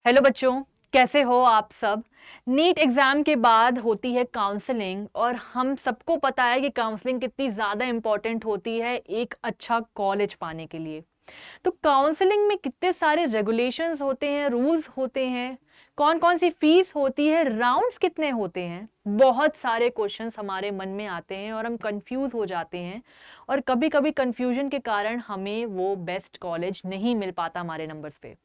Hello बच्चों, कैसे हो आप सब। नीट एग्जाम के बाद होती है काउंसलिंग और हम सबको पता है कि काउंसलिंग कितनी ज़्यादा इंपॉर्टेंट होती है एक अच्छा कॉलेज पाने के लिए। तो काउंसलिंग में कितने सारे रेगुलेशंस होते हैं, रूल्स होते हैं, कौन कौन सी फीस होती है, राउंड्स कितने होते हैं, बहुत सारे क्वेश्चंस हमारे मन में आते हैं और हम कंफ्यूज हो जाते हैं। और कभी कभी कंफ्यूजन के कारण हमें वो बेस्ट कॉलेज नहीं मिल पाता हमारे नंबर्स पे।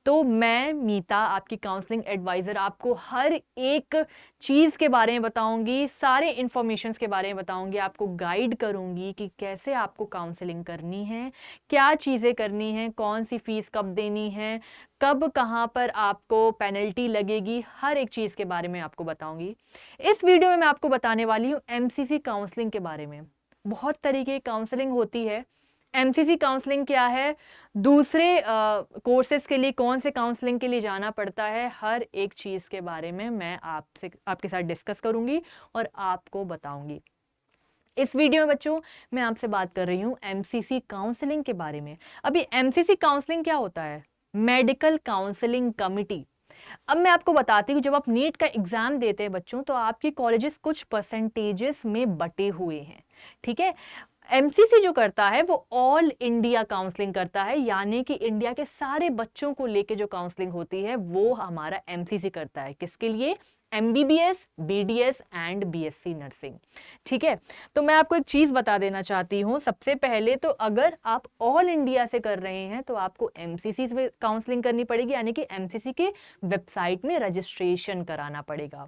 तो मैं मीता, आपकी काउंसलिंग एडवाइजर, आपको हर एक चीज़ के बारे में बताऊंगी, सारे इंफॉर्मेशंस के बारे में बताऊंगी, आपको गाइड करूंगी कि कैसे आपको काउंसलिंग करनी है, क्या चीज़ें करनी है, कौन सी फीस कब देनी है, कब कहाँ पर आपको पेनल्टी लगेगी, हर एक चीज़ के बारे में आपको बताऊंगी। इस वीडियो में मैं आपको बताने वाली हूँ एमसीसी काउंसलिंग के बारे में। बहुत तरीके की काउंसलिंग होती है। एमसीसी काउंसलिंग क्या है, दूसरे कोर्सेज के लिए कौन से काउंसलिंग के लिए जाना पड़ता है, हर एक चीज़ के बारे में मैं आपके साथ डिस्कस करूंगी और आपको बताऊंगी। इस वीडियो में बच्चों मैं आपसे बात कर रही हूँ एमसीसी काउंसलिंग के बारे में। अभी एमसीसी काउंसलिंग क्या होता है? Medical counselling committee. अब मैं आपको बताती हूँ, जब आप नीट का एग्जाम देते हैं बच्चों, तो आपके कॉलेजेस कुछ परसेंटेजेस में बटे हुए हैं। ठीक है। एमसीसी जो करता है वो ऑल इंडिया काउंसलिंग करता है, यानी कि इंडिया के सारे बच्चों को लेके जो काउंसलिंग होती है वो हमारा एमसीसी करता है। किसके लिए? MBBS, BDS and BSc nursing. ठीक है। तो मैं आपको एक चीज बता देना चाहती हूँ। सबसे पहले तो अगर आप ऑल इंडिया से कर रहे हैं तो आपको एमसीसी में काउंसलिंग करनी पड़ेगी, यानी कि एमसीसी के वेबसाइट में रजिस्ट्रेशन कराना पड़ेगा।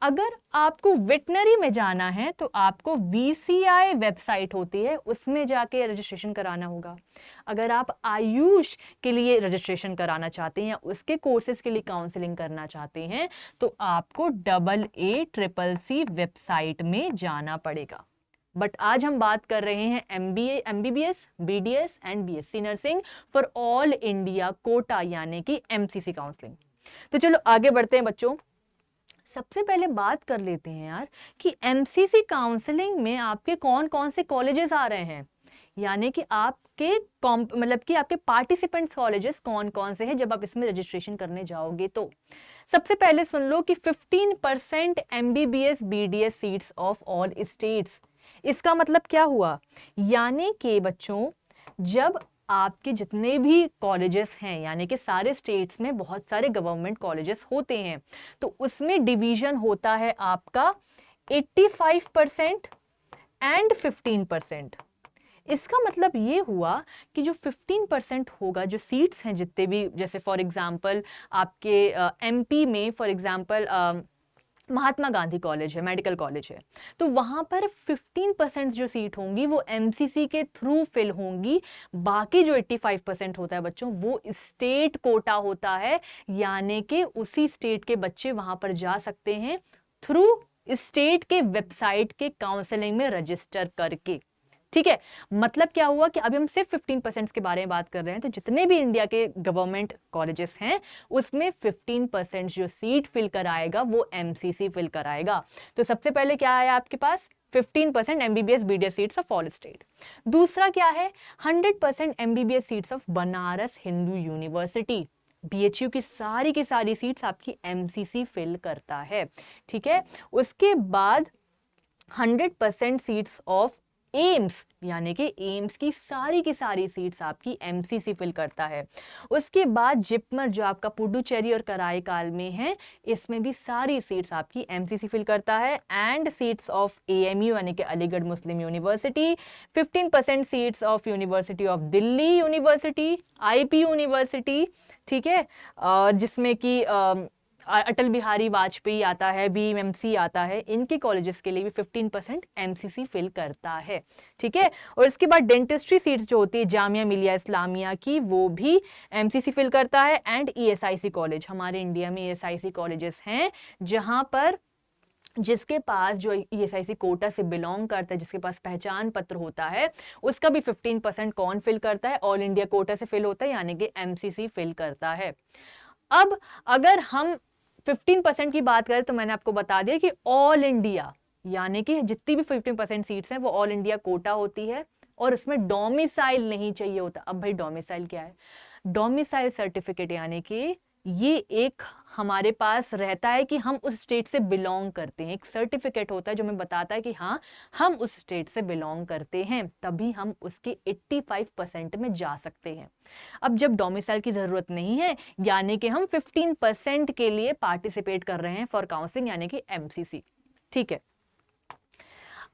अगर आपको वेटनरी में जाना है तो आपको वीसीआई वेबसाइट होती है, उसमें जाके रजिस्ट्रेशन कराना होगा। अगर आप आयुष के लिए रजिस्ट्रेशन कराना चाहते हैं या उसके कोर्सेज के लिए काउंसलिंग करना चाहते हैं तो आपको AACCC वेबसाइट में जाना पड़ेगा। बट आज हम बात कर रहे हैं MBA, MBBS, BDS and BSc nursing for all India Kota, यानी कि एमसीसी काउंसलिंग। तो चलो आगे बढ़ते हैं बच्चों। सबसे पहले बात कर लेते हैं यार कि एमसीसी काउंसलिंग में आपके कौन कौन से कॉलेजेस आ रहे हैं, यानी कि आपके मतलब कि आपके पार्टिसिपेंट्स कॉलेजेस कौन कौन से हैं जब आप इसमें रजिस्ट्रेशन करने जाओगे। तो सबसे पहले सुन लो कि 15% MBBS BDS seats of all states. इसका मतलब क्या हुआ? यानी कि बच्चों, जब आपके जितने भी कॉलेजेस हैं, यानी कि सारे स्टेट्स में बहुत सारे गवर्नमेंट कॉलेजेस होते हैं, तो उसमें डिवीजन होता है आपका 85% एंड 15%। इसका मतलब ये हुआ कि जो 15% होगा, जो सीट्स हैं जितने भी, जैसे फॉर एग्जांपल आपके एमपी में for example Mahatma Gandhi college है, मेडिकल कॉलेज है, तो वहां पर 15% जो सीट होंगी वो एमसीसी के थ्रू फिल होंगी। बाकी जो 85% होता है बच्चों वो स्टेट कोटा होता है, यानी कि उसी स्टेट के बच्चे वहां पर जा सकते हैं थ्रू स्टेट के वेबसाइट के काउंसलिंग में रजिस्टर करके। ठीक है। मतलब क्या हुआ कि अभी हम सिर्फ 15% के बारे में बात कर रहे हैं, तो जितने भी इंडिया के गवर्नमेंट कॉलेजेस हैं उसमें 15% जो सीट फिल कराएगा वो एमसीसी फिल कराएगा। तो सबसे पहले क्या है आपके पास? 15% MBBS BDS seats of all state. दूसरा क्या है? 100% MBBS seats of Banaras Hindu university. BHU की सारी सीट्स आपकी एमसीसी फिल करता है। ठीक है। उसके बाद 100% सीट्स ऑफ एम्स, यानी कि एम्स की सारी सीट्स आपकी एमसीसी फिल करता है। उसके बाद जिपमर जो आपका पुडुचेरी और कराईकाल में है, इसमें भी सारी सीट्स आपकी एमसीसी फिल करता है। एंड सीट्स ऑफ एएमयू, यानी कि Aligarh Muslim university, 15% seats of university of Delhi university, IP university. ठीक है। जिसमें कि अटल बिहारी वाजपेयी आता है, बीएमसी आता है, इनके कॉलेजेस के लिए भी 15% एमसीसी फिल करता है। ठीक है। और इसके बाद डेंटिस्ट्री सीट्स जो होती है जामिया मिलिया इस्लामिया की, वो भी एमसीसी फिल करता है। एंड ईएसआईसी कॉलेज, हमारे इंडिया में ईएसआईसी कॉलेजेस हैं जहां पर जिसके पास जो ईएसआईसी कोटा से बिलोंग करता है, जिसके पास पहचान पत्र होता है, उसका भी 15% कौन फिल करता है? ऑल इंडिया कोटा से फिल होता है, यानी कि एमसीसी फिल करता है। अब अगर हम 15% की बात करें तो मैंने आपको बता दिया कि ऑल इंडिया, यानी कि जितनी भी 15% सीट्स हैं वो ऑल इंडिया कोटा होती है और इसमें डोमिसाइल नहीं चाहिए होता। अब भाई डोमिसाइल क्या है? डोमिसाइल सर्टिफिकेट, यानी कि ये एक हमारे पास रहता है कि हम उस स्टेट से बिलोंग करते हैं, एक सर्टिफिकेट होता है जो हमें बताता है कि हाँ हम उस स्टेट से बिलोंग करते हैं, तभी हम उसके 85% में जा सकते हैं। अब जब डोमिसाइल की जरूरत नहीं है, यानी कि हम 15% के लिए पार्टिसिपेट कर रहे हैं फॉर काउंसलिंग यानी कि एमसीसी। ठीक है,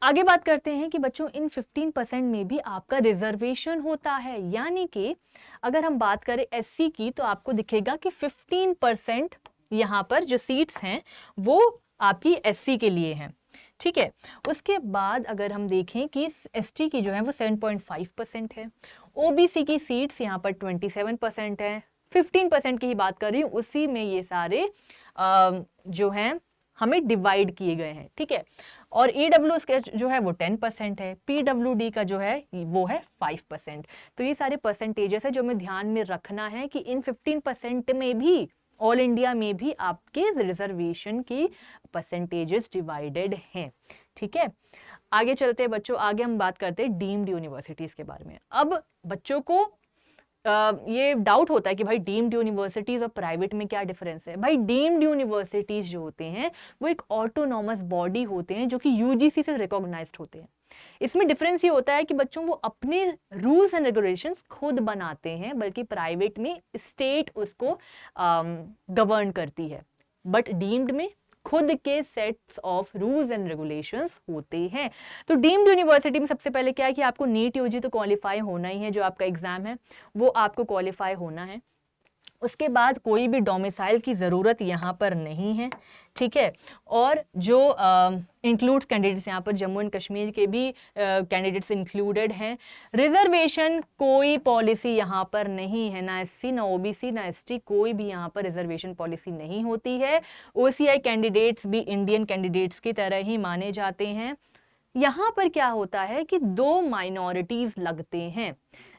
आगे बात करते हैं कि बच्चों इन 15% में भी आपका रिजर्वेशन होता है, यानी कि अगर हम बात करें एससी की तो आपको दिखेगा कि 15% यहाँ पर जो सीट्स हैं वो आपकी एससी के लिए हैं। ठीक है, उसके बाद अगर हम देखें कि एसटी की जो है वो 7.5% है, ओबीसी की सीट्स यहाँ पर 27% है, 15% की ही बात कर रही हूँ, उसी में ये सारे जो हैं हमें डिवाइड किए गए हैं। ठीक है, और ईडब्ल्यूएस का जो है वो 10% है, पीडब्ल्यूडी का जो है वो है 5%। तो ये सारे परसेंटेजेस है जो हमें ध्यान में रखना है कि इन 15% में भी, ऑल इंडिया में भी आपके रिजर्वेशन की परसेंटेजेस डिवाइडेड हैं। ठीक है, आगे चलते हैं बच्चों, आगे हम बात करते हैं डीम्ड यूनिवर्सिटीज के बारे में। अब बच्चों को ये डाउट होता है कि भाई डीम्ड यूनिवर्सिटीज और प्राइवेट में क्या डिफरेंस है। भाई डीम्ड यूनिवर्सिटीज जो होते हैं वो एक ऑटोनॉमस बॉडी होते हैं जो कि यूजीसी से रिकॉग्नाइज्ड होते हैं। इसमें डिफरेंस ये होता है कि बच्चों वो अपने रूल्स एंड रेगुलेशंस खुद बनाते हैं, बल्कि प्राइवेट में स्टेट उसको गवर्न करती है, बट डीम्ड में खुद के sets of rules and regulations होते हैं। तो डीम्ड यूनिवर्सिटी में सबसे पहले क्या है कि आपको नीट यूजी तो क्वालिफाई होना ही है, जो आपका एग्जाम है वो आपको क्वालिफाई होना है। उसके बाद कोई भी डोमिसाइल की ज़रूरत यहाँ पर नहीं है। ठीक है, और जो इंक्लूड्स कैंडिडेट्स, यहाँ पर जम्मू एंड कश्मीर के भी कैंडिडेट्स इंक्लूडेड हैं। रिजर्वेशन कोई पॉलिसी यहाँ पर नहीं है, ना एससी ना ओबीसी ना एसटी, कोई भी यहाँ पर रिजर्वेशन पॉलिसी नहीं होती है। ओसीआई कैंडिडेट्स भी इंडियन कैंडिडेट्स की तरह ही माने जाते हैं। यहाँ पर क्या होता है कि दो माइनॉरिटीज लगते हैं,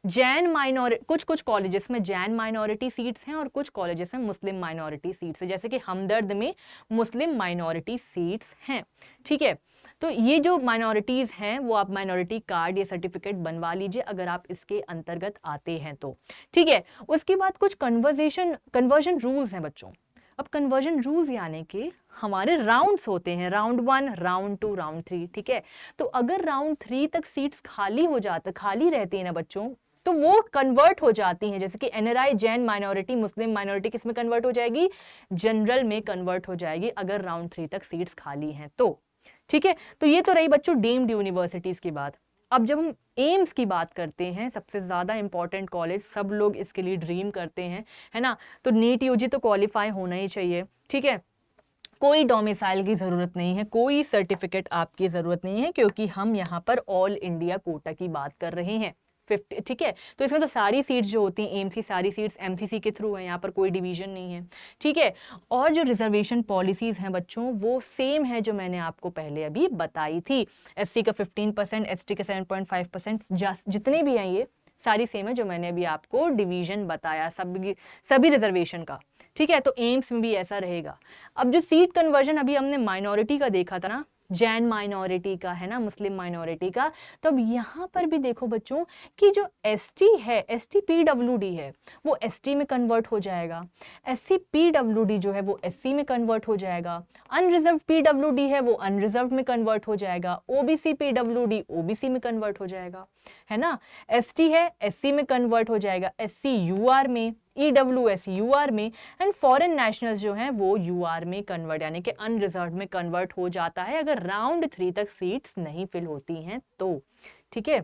जैन माइनॉरिटी, कुछ कॉलेजेस में जैन माइनॉरिटी सीट्स हैं और कुछ कॉलेजेस में मुस्लिम माइनॉरिटी सीट्स हैं, जैसे कि हमदर्द में मुस्लिम माइनॉरिटी सीट्स हैं। ठीक है, तो ये जो माइनॉरिटीज हैं वो आप माइनॉरिटी कार्ड या सर्टिफिकेट बनवा लीजिए अगर आप इसके अंतर्गत आते हैं तो। ठीक है, उसके बाद कुछ कन्वर्जन रूल्स हैं बच्चों। अब कन्वर्जन रूल्स यानी कि हमारे राउंड्स होते हैं, राउंड 1, राउंड 2, राउंड 3। ठीक है, तो अगर राउंड 3 तक सीट्स खाली रहती है ना बच्चों, तो वो कन्वर्ट हो जाती हैं, जैसे कि एनआरआई, जैन माइनॉरिटी, मुस्लिम माइनॉरिटी किस में कन्वर्ट हो जाएगी, जनरल में कन्वर्ट हो जाएगी अगर राउंड 3 तक सीट्स खाली हैं तो। ठीक है, तो ये तो रही बच्चों डीम्ड यूनिवर्सिटीज की बात। अब जब हम एम्स की बात करते हैं, सबसे ज्यादा इंपॉर्टेंट कॉलेज, सब लोग इसके लिए ड्रीम करते हैं, है ना, तो नीट यूजी तो क्वालिफाई होना ही चाहिए। ठीक है, कोई डोमिसाइल की जरूरत नहीं है, कोई सर्टिफिकेट आपकी जरूरत नहीं है, क्योंकि हम यहाँ पर ऑल इंडिया कोटा की बात कर रहे हैं 50। ठीक है, तो इसमें तो सारी सीट्स जो होती हैं एम्स की सारी सीट्स एमसीसी के थ्रू है, यहाँ पर कोई डिवीजन नहीं है। ठीक है, और जो रिजर्वेशन पॉलिसीज हैं बच्चों वो सेम है जो मैंने आपको पहले अभी बताई थी। एससी का 15%, एसटी का 7.5%, जितने भी हैं ये सारी सेम है जो मैंने अभी आपको डिवीजन बताया सभी रिजर्वेशन का। ठीक है, तो एम्स में भी ऐसा रहेगा। अब जो सीट कन्वर्जन अभी हमने माइनॉरिटी का देखा था ना, जैन माइनॉरिटी का, है ना, मुस्लिम माइनॉरिटी का, तो अब यहाँ पर भी देखो बच्चों कि जो एसटी है, एसटी पीडब्ल्यूडी है, वो एसटी में कन्वर्ट हो जाएगा, एससी पीडब्ल्यूडी जो है वो एससी में कन्वर्ट हो जाएगा, अनरिजर्व पीडब्ल्यूडी है वो अनरिजर्व में कन्वर्ट हो जाएगा, ओबीसी पीडब्ल्यूडी ओबीसी में कन्वर्ट हो जाएगा, है ना, एसटी है एससी में कन्वर्ट हो जाएगा, एससी यूआर में, ईडब्ल्यूएस यूआर में, एंड फॉरेन नेशनल्स जो हैं वो यूआर में कन्वर्ट यानी कि अनरिजर्व में कन्वर्ट हो जाता है अगर राउंड 3 तक सीट्स नहीं फिल होती हैं तो। ठीक है,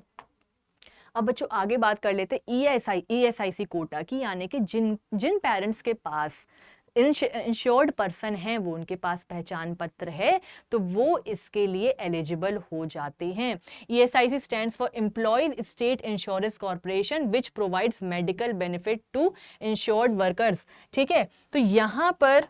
अब बच्चों आगे बात कर लेते ईएसआईसी कोटा की, यानी कि जिन पेरेंट्स के पास इंश्योर्ड पर्सन है, वो उनके पास पहचान पत्र है, तो वो इसके लिए एलिजिबल हो जाते हैं। ESIC stands for employees state insurance corporation which provides medical benefit to insured workers. ठीक है, तो यहाँ पर,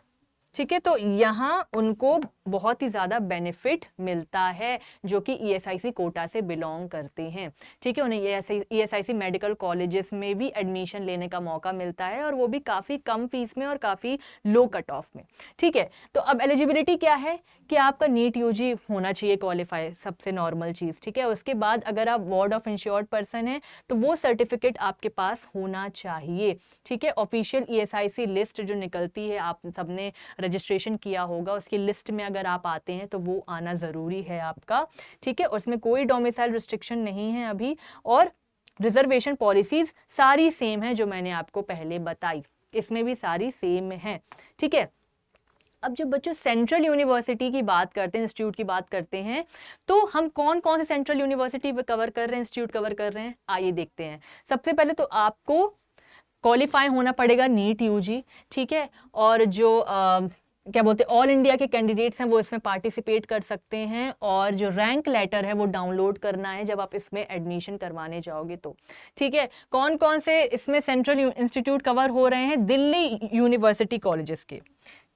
ठीक है, तो यहाँ उनको बहुत ही ज़्यादा बेनिफिट मिलता है जो कि ESIC कोटा से बिलोंग करते हैं। ठीक है, उन्हें ESIC मेडिकल कॉलेजेस में भी एडमिशन लेने का मौका मिलता है और वो भी काफ़ी कम फीस में और काफ़ी लो कट ऑफ में। ठीक है, तो अब एलिजिबिलिटी क्या है कि आपका नीट यूजी होना चाहिए क्वालिफाई, सबसे नॉर्मल चीज़। ठीक है, उसके बाद अगर आप वार्ड ऑफ इंश्योर्ड पर्सन हैं तो वो सर्टिफिकेट आपके पास होना चाहिए। ठीक है, ऑफिशियल ESIC लिस्ट जो निकलती है, आप सबने रजिस्ट्रेशन किया होगा, उसकी लिस्ट में अगर आप आते हैं तो वो आना ज़रूरी है आपका। ठीक है, उसमें कोई डोमिसाइल रिस्ट्रिक्शन नहीं है अभी, और रिजर्वेशन पॉलिसीज सारी सेम है जो मैंने आपको पहले बताई, इसमें भी सारी सेम है। ठीक है, अब जब बच्चों सेंट्रल यूनिवर्सिटी की बात करते हैं, इंस्टीट्यूट की बात करते हैं, तो हम कौन कौन से सेंट्रल यूनिवर्सिटी कवर कर रहे हैं, इंस्टीट्यूट कवर कर रहे हैं, आइए देखते हैं। सबसे पहले तो आपको क्वालिफाई होना पड़ेगा नीट यूजी। ठीक है, और जो क्या बोलते हैं ऑल इंडिया के कैंडिडेट्स हैं वो इसमें पार्टिसिपेट कर सकते हैं, और जो रैंक लेटर है वो डाउनलोड करना है जब आप इसमें एडमिशन करवाने जाओगे तो। ठीक है, कौन कौन से इसमें सेंट्रल इंस्टीट्यूट कवर हो रहे हैं, दिल्ली यूनिवर्सिटी कॉलेजेस के।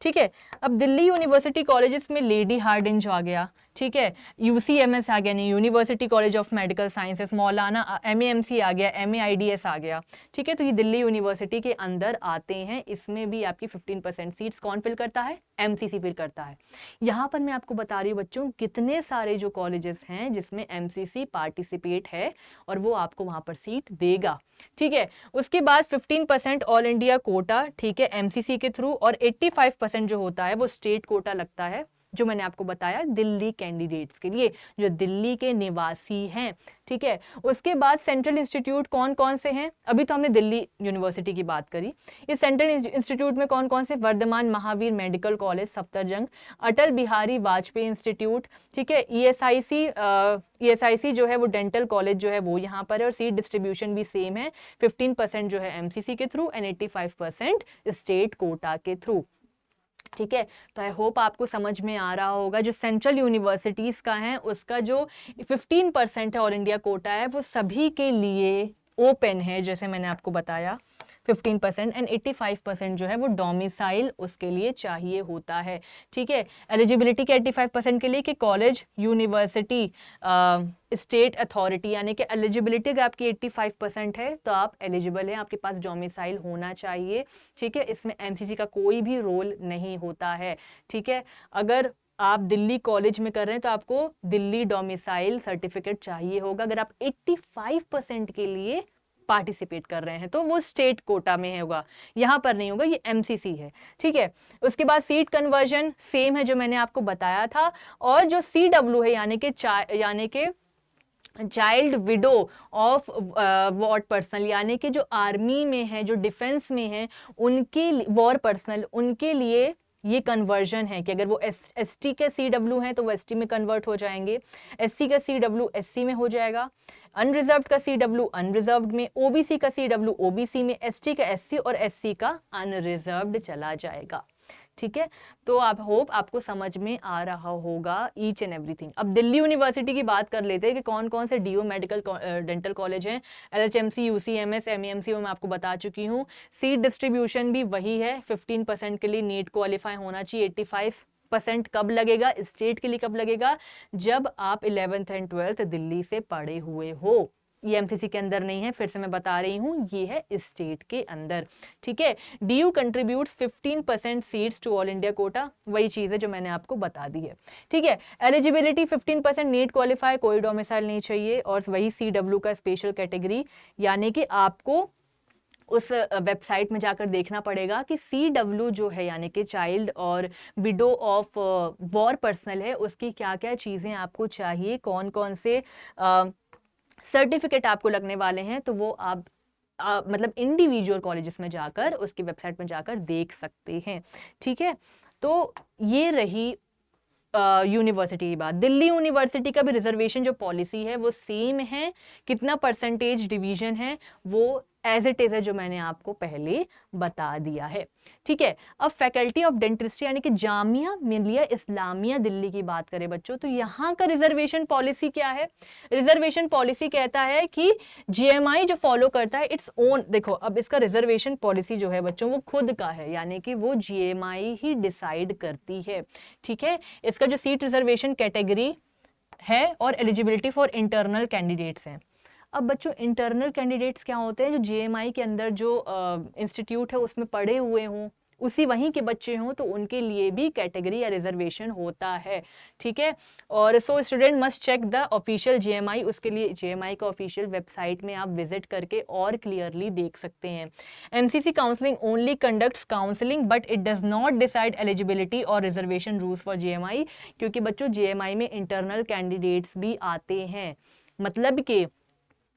ठीक है, अब दिल्ली यूनिवर्सिटी कॉलेजेस में लेडी हार्डिंज आ गया। ठीक है, UCMS आ गया, नहीं university college of medical sciences, Maulana MAMC आ गया, MAIDS आ गया। ठीक है, तो ये दिल्ली यूनिवर्सिटी के अंदर आते हैं। इसमें भी आपकी 15% सीट्स कौन फिल करता है, MCC फिल करता है। यहाँ पर मैं आपको बता रही हूँ बच्चों कितने सारे जो कॉलेजेस हैं जिसमें MCC पार्टिसिपेट है और वो आपको वहाँ पर सीट देगा। ठीक है, उसके बाद 15% ऑल इंडिया कोटा, ठीक है, MCC के थ्रू, और 85% जो होता है वो स्टेट कोटा लगता है, जो मैंने आपको बताया दिल्ली कैंडिडेट्स के लिए जो दिल्ली के निवासी हैं। ठीक है, उसके बाद सेंट्रल इंस्टीट्यूट कौन कौन से हैं, अभी तो हमने दिल्ली यूनिवर्सिटी की बात करी। इस सेंट्रल इंस्टीट्यूट में कौन कौन से, Varthaman Mahavir medical college Safdarjung, Atal Bihari Vajpayee institute. ठीक है, ESIC जो है वो डेंटल कॉलेज जो है वो यहाँ पर है, और सीट डिस्ट्रीब्यूशन भी सेम है, 15% जो है MCC के थ्रू एंड 85% स्टेट कोटा के थ्रू। ठीक है, तो आई होप आपको समझ में आ रहा होगा जो सेंट्रल यूनिवर्सिटीज का है उसका जो 15% है ऑल इंडिया कोटा है वो सभी के लिए ओपन है, जैसे मैंने आपको बताया 15% एंड 85% जो है वो डोमिसाइल उसके लिए चाहिए होता है। ठीक है, एलिजिबिलिटी के 85% के लिए कि कॉलेज, यूनिवर्सिटी, स्टेट अथॉरिटी, यानी कि एलिजिबिलिटी अगर आपकी 85% है तो आप एलिजिबल हैं, आपके पास डोमिसाइल होना चाहिए। ठीक है, इसमें MCC का कोई भी रोल नहीं होता है। ठीक है, अगर आप दिल्ली कॉलेज में कर रहे हैं तो आपको दिल्ली डोमिसाइल सर्टिफिकेट चाहिए होगा। अगर आप 85% के लिए पार्टिसिपेट कर रहे हैं तो वो स्टेट कोटा में होगा, यहाँ पर नहीं होगा, ये MCC है। ठीक है, उसके बाद सीट कन्वर्जन सेम है जो मैंने आपको बताया था, और जो CW है यानी कि child window of war personal, यानी कि जो आर्मी में है, जो डिफेंस में है, उनके वॉर पर्सनल, उनके लिए ये कन्वर्जन है कि अगर वो ST के CW हैं तो वो ST में कन्वर्ट हो जाएंगे, SC का CW SC में हो जाएगा, अनरिजर्व्ड का CW अनरिजर्व्ड में, OBC का CW OBC में, ST का SC और SC का अनरिजर्व्ड चला जाएगा। ठीक है, तो आप होप आपको समझ में आ रहा होगा ईच एंड एवरीथिंग। अब दिल्ली यूनिवर्सिटी की बात कर लेते हैं कि कौन कौन से DO मेडिकल डेंटल कॉलेज हैं। LHMC, UCMS, MAMC मैं आपको बता चुकी हूँ। सीट डिस्ट्रीब्यूशन भी वही है, 15% के लिए नीट क्वालिफाई होना चाहिए, 85% कब लगेगा, स्टेट के लिए कब लगेगा, जब आप 11th एंड 12th दिल्ली से पढ़े हुए हो। ये MCC के अंदर नहीं है, फिर से मैं बता रही हूँ, ये है स्टेट के अंदर। ठीक है, DU contributes 15% seats to all India quota, वही चीज़ है जो मैंने आपको बता दी है। ठीक है, एलिजिबिलिटी 15% नीट क्वालिफाई, कोई डोमिसाइल नहीं चाहिए, और वही CW का स्पेशल कैटेगरी, यानी कि आपको उस वेबसाइट में जाकर देखना पड़ेगा कि CW जो है यानी कि चाइल्ड और विडो ऑफ वॉर पर्सनल है, उसकी क्या क्या चीज़ें आपको चाहिए, कौन कौन से सर्टिफिकेट आपको लगने वाले हैं, तो वो आप मतलब इंडिविजुअल कॉलेजेस में जाकर उसकी वेबसाइट में जाकर देख सकते हैं। ठीक है, तो ये रही यूनिवर्सिटी की बात। दिल्ली यूनिवर्सिटी का भी रिजर्वेशन जो पॉलिसी है वो सेम है, कितना परसेंटेज डिवीजन है वो एज इट इज है, जो मैंने आपको पहले बता दिया है। ठीक है, अब फैकल्टी ऑफ डेंटिस्ट्री यानी कि जामिया मिलिया इस्लामिया दिल्ली की बात करें बच्चों, तो यहाँ का रिजर्वेशन पॉलिसी क्या है? रिजर्वेशन पॉलिसी कहता है कि जीएमआई जो फॉलो करता है इट्स ओन, देखो अब इसका रिजर्वेशन पॉलिसी जो है बच्चों वो खुद का है, यानी कि वो जीएमआई ही डिसाइड करती है। ठीक है, इसका जो सीट रिजर्वेशन कैटेगरी है और एलिजिबिलिटी फॉर इंटरनल कैंडिडेट्स हैं। अब बच्चों इंटरनल कैंडिडेट्स क्या होते हैं? जो जीएमआई के अंदर जो इंस्टीट्यूट है उसमें पढ़े हुए हों, उसी वहीं के बच्चे हों, तो उनके लिए भी कैटेगरी या रिजर्वेशन होता है। ठीक है, और so student must check the official GMI, उसके लिए जीएमआई का ऑफिशियल वेबसाइट में आप विजिट करके और क्लियरली देख सकते हैं। MCC counselling only conducts counselling but it does not decide eligibility और रिजर्वेशन रूल्स फॉर जीएमआई, क्योंकि बच्चों जीएमआई में इंटरनल कैंडिडेट्स भी आते हैं, मतलब कि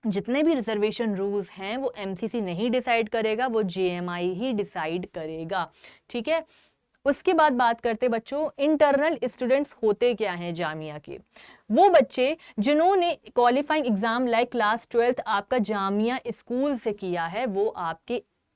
जितने भी रिजर्वेशन रूल्स हैं वो एमसीसी नहीं डिसाइड करेगा, वो जीएमआई ही डिसाइड करेगा। ठीक है, उसके बाद बात करते बच्चों इंटरनल स्टूडेंट्स होते क्या हैं जामिया के। वो बच्चे जिन्होंने क्वालिफाइंग एग्जाम लाइक क्लास 12 आपका जामिया स्कूल से किया है,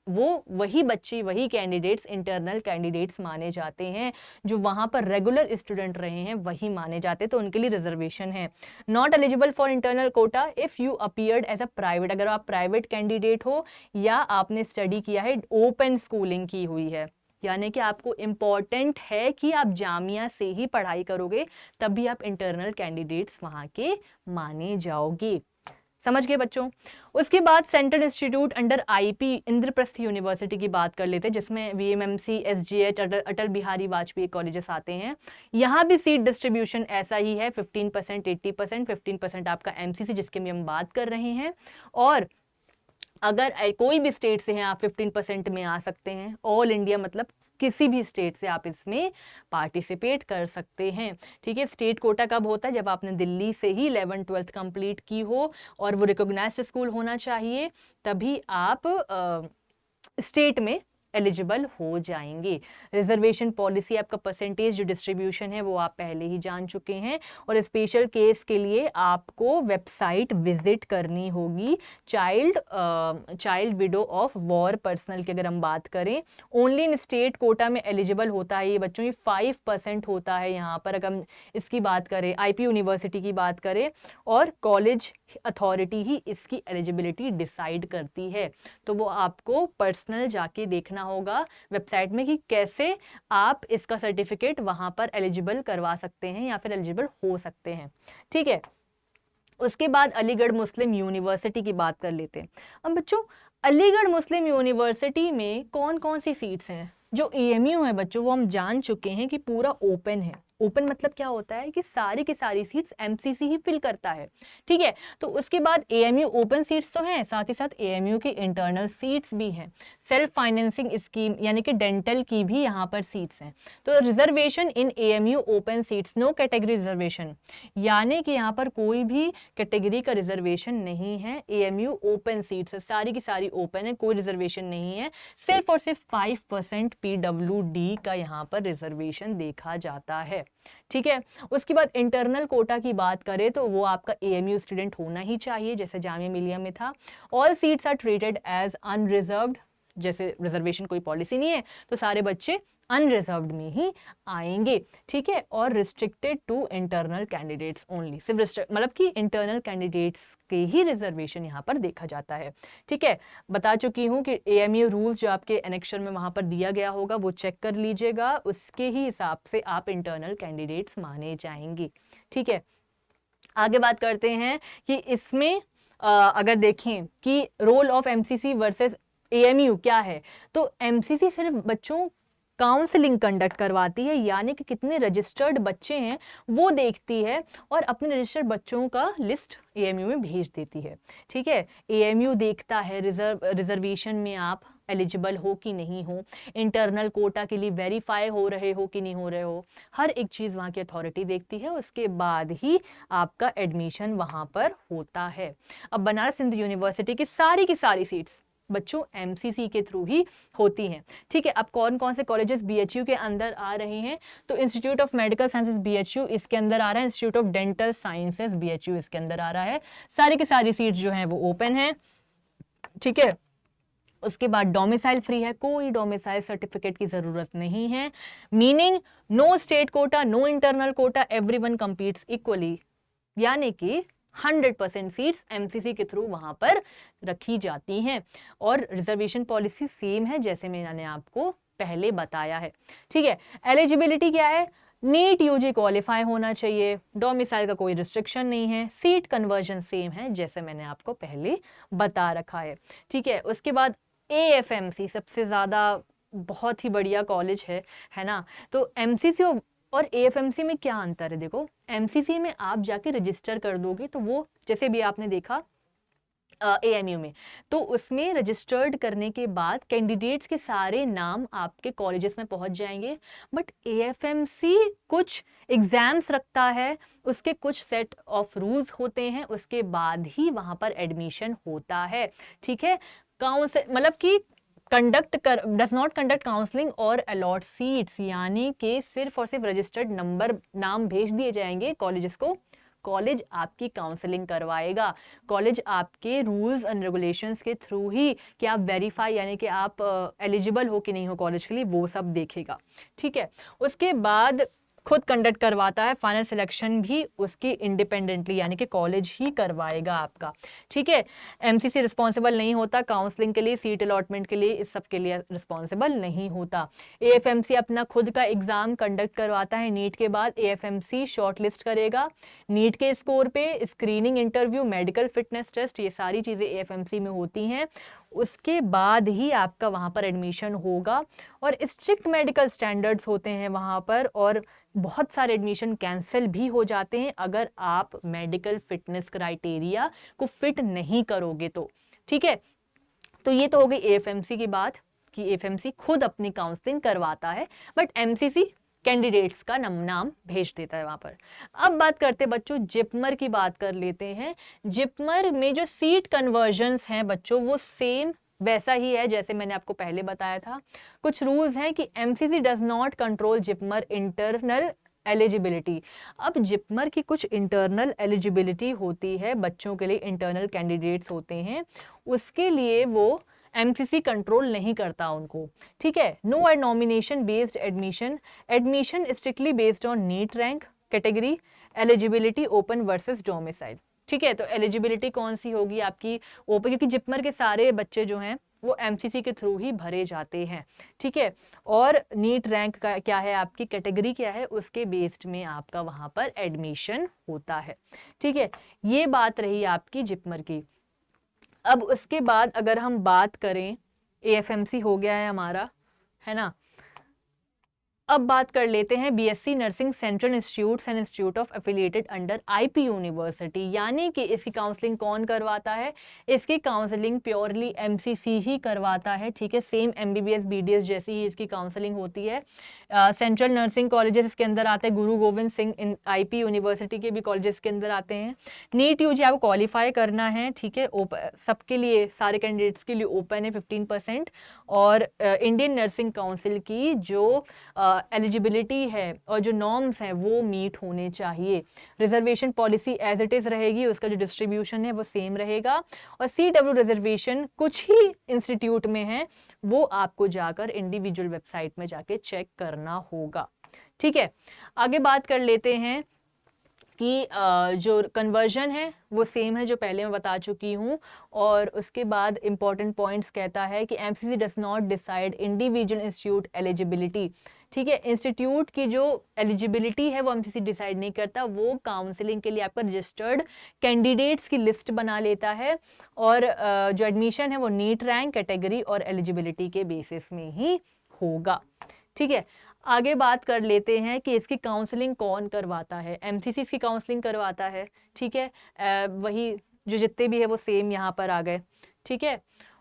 वो वही बच्चे, वही कैंडिडेट्स इंटरनल कैंडिडेट्स माने जाते हैं। जो वहां पर रेगुलर स्टूडेंट रहे हैं वही माने जाते हैं, तो उनके लिए रिजर्वेशन है। Not eligible for internal quota if you appeared as a private, अगर आप प्राइवेट कैंडिडेट हो या आपने स्टडी किया है, ओपन स्कूलिंग की हुई है, यानी कि आपको इम्पॉर्टेंट है कि आप जामिया से ही पढ़ाई करोगे, तभी आप इंटरनल कैंडिडेट्स वहां के माने जाओगे। समझ गए बच्चों? उसके बाद central institute under IP Indraprastha university की बात कर लेते हैं, जिसमें वीएमएमसी, एसजीएच, अटल बिहारी वाजपेयी कॉलेजेस आते हैं। यहाँ भी सीट डिस्ट्रीब्यूशन ऐसा ही है, 15%, 80%, 15% आपका एमसीसी जिसके में हम बात कर रहे हैं, और अगर कोई भी स्टेट से हैं आप 15% में आ सकते हैं। ऑल इंडिया मतलब किसी भी स्टेट से आप इसमें पार्टिसिपेट कर सकते हैं। ठीक है, स्टेट कोटा कब होता है? जब आपने दिल्ली से ही 11th 12th कंप्लीट की हो और वो रिकॉग्नाइज्ड स्कूल होना चाहिए, तभी आप स्टेट में एलिजिबल हो जाएंगे। रिजर्वेशन पॉलिसी आपका परसेंटेज जो डिस्ट्रीब्यूशन है वो आप पहले ही जान चुके हैं, और स्पेशल केस के लिए आपको वेबसाइट विजिट करनी होगी। Child window of war personal की अगर हम बात करें, ओनली इन स्टेट कोटा में एलिजिबल होता है ये बच्चों, ये 5% होता है यहाँ पर। अगर हम इसकी बात करें, आईपी यूनिवर्सिटी की बात करें, और कॉलेज अथॉरिटी ही इसकी एलिजिबिलिटी डिसाइड करती है, तो वो आपको पर्सनल जाके देखना होगा वेबसाइट में कि कैसे आप इसका सर्टिफिकेट वहां पर एलिजिबल करवा सकते हैं या फिर एलिजिबल हो सकते हैं। ठीक है, उसके बाद अलीगढ़ मुस्लिम यूनिवर्सिटी की बात कर लेते हैं। अब बच्चों अलीगढ़ मुस्लिम यूनिवर्सिटी में कौन कौन सी सीट्स हैं? जो एएमयू है बच्चों, वो हम जान चुके हैं कि पूरा ओपन है। ओपन मतलब क्या होता है कि सारी की सारी सीट्स एमसीसी ही फिल करता है। ठीक है, तो उसके बाद एएमयू ओपन सीट्स तो हैं, साथ ही साथ एएमयू की इंटरनल सीट्स भी हैं। सेल्फ फाइनेंसिंग स्कीम यानी कि डेंटल की भी यहाँ पर सीट्स हैं। तो reservation in AMU open seats, no category reservation, यानी कि यहाँ पर कोई भी कैटेगरी का रिजर्वेशन नहीं है। एएमयू ओपन सीट्स है, सारी की सारी ओपन है, कोई रिजर्वेशन नहीं है। सिर्फ और सिर्फ 5% पीडब्ल्यूडी का यहाँ पर रिजर्वेशन देखा जाता है। ठीक है, उसके बाद इंटरनल कोटा की बात करें तो वो आपका एएमयू स्टूडेंट होना ही चाहिए, जैसे जामिया मिलिया में था। All seats are treated as unreserved, जैसे रिजर्वेशन कोई पॉलिसी नहीं है तो सारे बच्चे अनरिजर्व्ड में ही आएंगे। ठीक है, और restricted to internal candidates only, सिर्फ मतलब कि इंटरनल कैंडिडेट्स के ही रिजर्वेशन यहाँ पर देखा जाता है। ठीक है, बता चुकी हूँ कि एएमयू रूल्स जो आपके एनेक्चर में वहाँ पर दिया गया होगा वो चेक कर लीजिएगा, उसके ही हिसाब से आप इंटरनल कैंडिडेट्स माने जाएंगे। ठीक है, आगे बात करते हैं कि इसमें अगर देखें कि role of MCC versus AMU क्या है, तो एमसीसी सिर्फ बच्चों काउंसलिंग कंडक्ट करवाती है, यानी कि कितने रजिस्टर्ड बच्चे हैं वो देखती है और अपने रजिस्टर्ड बच्चों का लिस्ट एएमयू में भेज देती है। ठीक है, एएमयू देखता है रिजर्वेशन में आप एलिजिबल हो कि नहीं हो, इंटरनल कोटा के लिए वेरीफाई हो रहे हो कि नहीं हो रहे हो, हर एक चीज़ वहाँ की अथॉरिटी देखती है, उसके बाद ही आपका एडमिशन वहाँ पर होता है। अब बनारस हिंदू यूनिवर्सिटी की सारी सीट्स बच्चों एमसीसी के थ्रू ही होती हैं। ठीक है, अब कौन कौन से कॉलेजेस बीएचयू के अंदर आ रहे हैं, तो institute of medical sciences BHU इसके अंदर आ रहा है, institute of dental sciences BHU इसके अंदर आ रहा है। सारी की सारी सीट्स जो हैं वो ओपन है। ठीक है, उसके बाद डोमिसाइल फ्री है, कोई डोमिसाइल सर्टिफिकेट की जरूरत नहीं है, meaning no state quota, no internal quota, everyone competes equally, यानी कि 100% सीट्स एमसीसी के थ्रू वहां पर रखी जाती हैं और रिजर्वेशन पॉलिसी सेम है जैसे मैंने आपको पहले बताया है। ठीक है, एलिजिबिलिटी क्या है, नीट यूजी क्वालिफाई होना चाहिए, डोमिसाइल का कोई रिस्ट्रिक्शन नहीं है, सीट कन्वर्जन सेम है जैसे मैंने आपको पहले बता रखा है। ठीक है, उसके बाद एएफएमसी सबसे ज्यादा बहुत ही बढ़िया कॉलेज है ना। तो एमसीसी और एएफएमसी में क्या अंतर है, देखो एमसीसी में आप जाके रजिस्टर कर दोगे तो वो जैसे भी आपने देखा एएमयू में, तो उसमें रजिस्टर्ड करने के बाद कैंडिडेट्स के सारे नाम आपके कॉलेजेस में पहुंच जाएंगे। बट एएफएमसी कुछ एग्जाम्स रखता है, उसके कुछ सेट ऑफ रूल्स होते हैं, उसके बाद ही वहां पर एडमिशन होता है। ठीक है, काउंसिल मतलब कि डज नॉट कंडक्ट काउंसलिंग और अलॉट सीट्स, यानी कि सिर्फ और सिर्फ रजिस्टर्ड नंबर नाम भेज दिए जाएंगे कॉलेजेस को, कॉलेज आपकी काउंसलिंग करवाएगा, कॉलेज आपके रूल्स एंड रेगुलेशंस के थ्रू ही कि आप वेरीफाई यानी कि आप एलिजिबल हो कि नहीं हो कॉलेज के लिए, वो सब देखेगा। ठीक है, उसके बाद खुद कंडक्ट करवाता है, फाइनल सिलेक्शन भी उसकी इंडिपेंडेंटली यानी कि कॉलेज ही करवाएगा आपका। ठीक है, एमसीसी रिस्पॉन्सिबल नहीं होता काउंसलिंग के लिए, सीट अलॉटमेंट के लिए, इस सब के लिए रिस्पॉन्सिबल नहीं होता। एएफएमसी अपना खुद का एग्जाम कंडक्ट करवाता है, नीट के बाद एएफएमसी शॉर्टलिस्ट करेगा, नीट के स्कोर पे screening, interview, medical fitness test, ये सारी चीजें एएफएमसी में होती हैं, उसके बाद ही आपका वहां पर एडमिशन होगा और स्ट्रिक्ट मेडिकल स्टैंडर्ड्स होते हैं वहां पर, और बहुत सारे एडमिशन कैंसिल भी हो जाते हैं अगर आप मेडिकल फिटनेस क्राइटेरिया को फिट नहीं करोगे तो। ठीक है, तो ये तो हो गई एएफएमसी की बात कि एएफएमसी खुद अपनी काउंसलिंग करवाता है, बट एमसीसी कैंडिडेट्स का नाम भेज देता है वहां पर। अब बात करते बच्चों जिपमर की बात कर लेते हैं। जिपमर में जो सीट कन्वर्जन्स हैं बच्चों वो सेम वैसा ही है जैसे मैंने आपको पहले बताया था। कुछ रूल्स हैं कि MCC does not control JIPMER internal eligibility. अब जिपमर की कुछ इंटरनल एलिजिबिलिटी होती है बच्चों के लिए, इंटरनल कैंडिडेट्स होते हैं, उसके लिए वो एमसीसी कंट्रोल नहीं करता उनको। ठीक है, no nomination based admission, admission strictly based on NEET rank, category, eligibility open versus domicile. ठीक है, तो एलिजिबिलिटी कौन सी होगी आपकी ओपन, क्योंकि जिपमर के सारे बच्चे जो हैं वो एमसीसी के थ्रू ही भरे जाते हैं। ठीक है, और नीट रैंक का क्या है, आपकी कैटेगरी क्या है, उसके बेस्ड में आपका वहां पर एडमिशन होता है। ठीक है, ये बात रही आपकी जिपमर की। अब उसके बाद अगर हम बात करें, एएफएमसी हो गया है हमारा, है ना। अब बात कर लेते हैं BSc nursing central institutes and institute of affiliated under IP university, यानी कि इसकी काउंसलिंग कौन करवाता है, इसकी काउंसलिंग प्योरली एमसीसी ही करवाता है। ठीक है, सेम एमबीबीएस बीडीएस जैसी ही इसकी काउंसलिंग होती है। सेंट्रल नर्सिंग कॉलेजेस इसके अंदर आते हैं, गुरु गोविंद सिंह आईपी यूनिवर्सिटी के भी कॉलेजेस के अंदर आते हैं। नीट यूजी आपको क्वालिफाई करना है, ठीक है, सबके लिए, सारे कैंडिडेट्स के लिए ओपन है 15%, और इंडियन नर्सिंग काउंसिल की जो एलिजिबिलिटी है और जो नॉर्म्स हैं वो मीट होने चाहिए। Reservation policy as it is रहेगी, उसका जो डिस्ट्रीब्यूशन है वो सेम रहेगा, और सीडब्ल्यू रिजर्वेशन कुछ ही इंस्टीट्यूट में है, वो आपको जाकर इंडिविजुअल वेबसाइट में जाके चेक करना होगा। ठीक है, आगे बात कर लेते हैं कि जो कन्वर्जन है वो सेम है जो पहले मैं बता चुकी हूँ, और उसके बाद इंपॉर्टेंट पॉइंट्स कहता है कि MCC does not decide individual institute eligibility. ठीक है, इंस्टीट्यूट की जो एलिजिबिलिटी है वो एमसीसी डिसाइड नहीं करता, वो काउंसलिंग के लिए आपका रजिस्टर्ड कैंडिडेट्स की लिस्ट बना लेता है, और जो एडमिशन है वो नीट रैंक, कैटेगरी और एलिजिबिलिटी के बेसिस में ही होगा। ठीक है, आगे बात कर लेते हैं कि इसकी काउंसलिंग कौन करवाता है। एमसीसी इसकी काउंसलिंग करवाता है। ठीक है, वही जो जितने भी है वो सेम यहाँ पर आ गए। ठीक है,